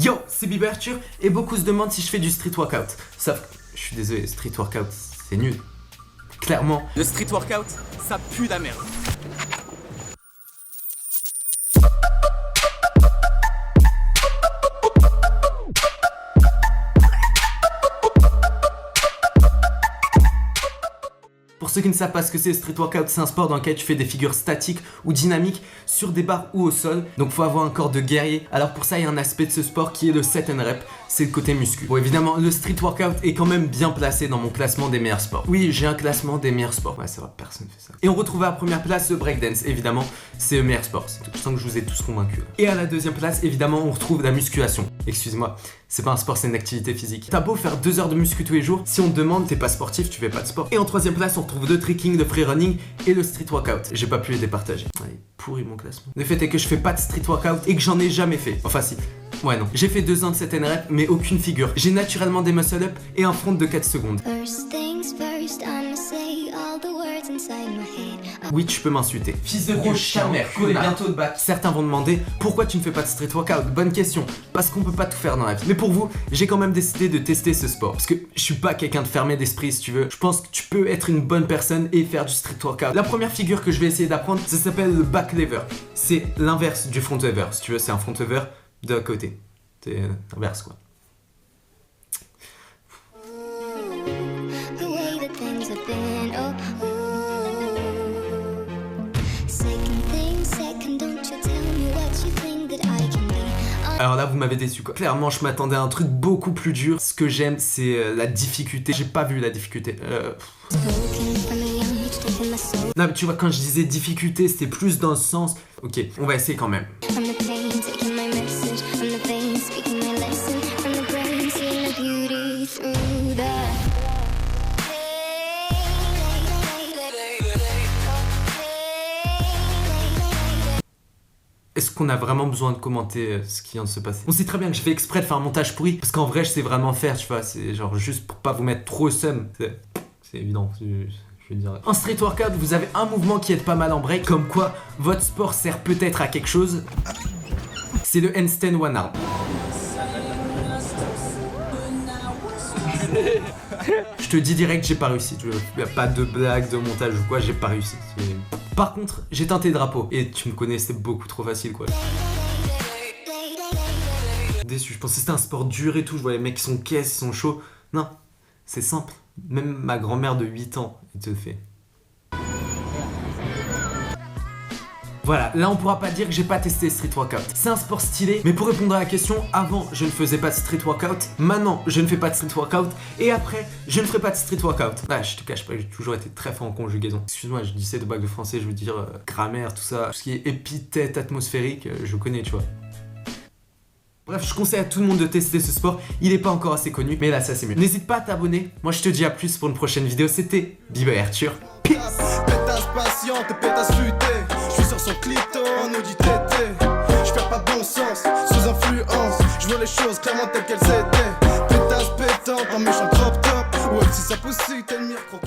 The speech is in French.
Yo, c'est Biber Arthur et beaucoup se demandent si je fais du street workout. Sauf que, je suis désolé, street workout, c'est nul. Clairement. Le street workout, ça pue la merde. Pour ceux qui ne savent pas ce que c'est, le street workout, c'est un sport dans lequel tu fais des figures statiques ou dynamiques sur des barres ou au sol. Donc faut avoir un corps de guerrier. Alors pour ça, il y a un aspect de ce sport qui est le set and rep, c'est le côté muscu. Bon, évidemment, le street workout est quand même bien placé dans mon classement des meilleurs sports. Oui, j'ai un classement des meilleurs sports. Ouais, c'est vrai, personne ne fait ça. Et on retrouve à la première place le breakdance, évidemment, c'est le meilleur sport. Je sens que je vous ai tous convaincus. Et à la deuxième place, évidemment, on retrouve la musculation. Excuse-moi, c'est pas un sport, c'est une activité physique. T'as beau faire 2 heures de muscu tous les jours, si on te demande, t'es pas sportif, tu fais pas de sport. Et en troisième place, on retrouve le trekking, le free running et le street workout. J'ai pas pu les départager. Ouais, pourri mon classement. Le fait est que je fais pas de street workout et que j'en ai jamais fait. Enfin si. Ouais non. J'ai fait 2 ans de set and rep, mais aucune figure. J'ai naturellement des muscle up et un front de 4 secondes. Oui, tu peux m'insulter. Fils de gros charmer, collé bientôt de bac. Certains vont demander pourquoi tu ne fais pas de street workout. Bonne question. Parce qu'on peut pas tout faire dans la vie. Mais pour vous, j'ai quand même décidé de tester ce sport. Parce que je suis pas quelqu'un de fermé d'esprit si tu veux. Je pense que tu peux être une bonne personne et faire du street workout. La première figure que je vais essayer d'apprendre, ça s'appelle le back lever. C'est l'inverse du front lever. Si tu veux, c'est un front lever de côté. C'est l'inverse quoi. Alors là, vous m'avez déçu quoi. Clairement, je m'attendais à un truc beaucoup plus dur. Ce que j'aime, c'est la difficulté. J'ai pas vu la difficulté. Non, mais tu vois, quand je disais difficulté, c'était plus dans le sens. Ok, on va essayer quand même. Est-ce qu'on a vraiment besoin de commenter ce qui vient de se passer? On sait très bien que j'ai fait exprès de faire un montage pourri, parce qu'en vrai je sais vraiment faire, tu vois, c'est genre juste pour pas vous mettre trop au seum. C'est évident, je veux dire. En street workout, vous avez un mouvement qui aide pas mal en break, comme quoi votre sport sert peut-être à quelque chose. C'est le handstand one arm. Je te dis direct, j'ai pas réussi. Y a pas de blague, de montage ou quoi, j'ai pas réussi. Par contre, j'ai teinté le drapeau. Et tu me connais, c'était beaucoup trop facile quoi. Déçu, je pensais que c'était un sport dur et tout. Je vois les mecs qui sont caisses, ils sont chauds. Non, c'est simple. Même ma grand-mère de 8 ans, elle te le fait. Voilà, là on pourra pas dire que j'ai pas testé street workout. C'est un sport stylé, mais pour répondre à la question, avant je ne faisais pas de street workout, maintenant je ne fais pas de street workout, et après je ne ferai pas de street workout. Ah, je te cache pas, j'ai toujours été très fort en conjugaison. Excuse-moi, je disais de bac de français, je veux dire grammaire, tout ça, tout ce qui est épithète atmosphérique, je connais, tu vois. Bref, je conseille à tout le monde de tester ce sport, il est pas encore assez connu, mais là ça c'est mieux. N'hésite pas à t'abonner, moi je te dis à plus pour une prochaine vidéo, c'était Biber Arthur. Peace. Pétasse patiente, pétasse futée. Je suis sur son clito, en Audi TT. Je perds pas bon sens, sous influence. Je vois les choses clairement telles qu'elles étaient. Pétasse pétante, en méchant crop top. Ouais, si ça pousse, t'es le mire, croc.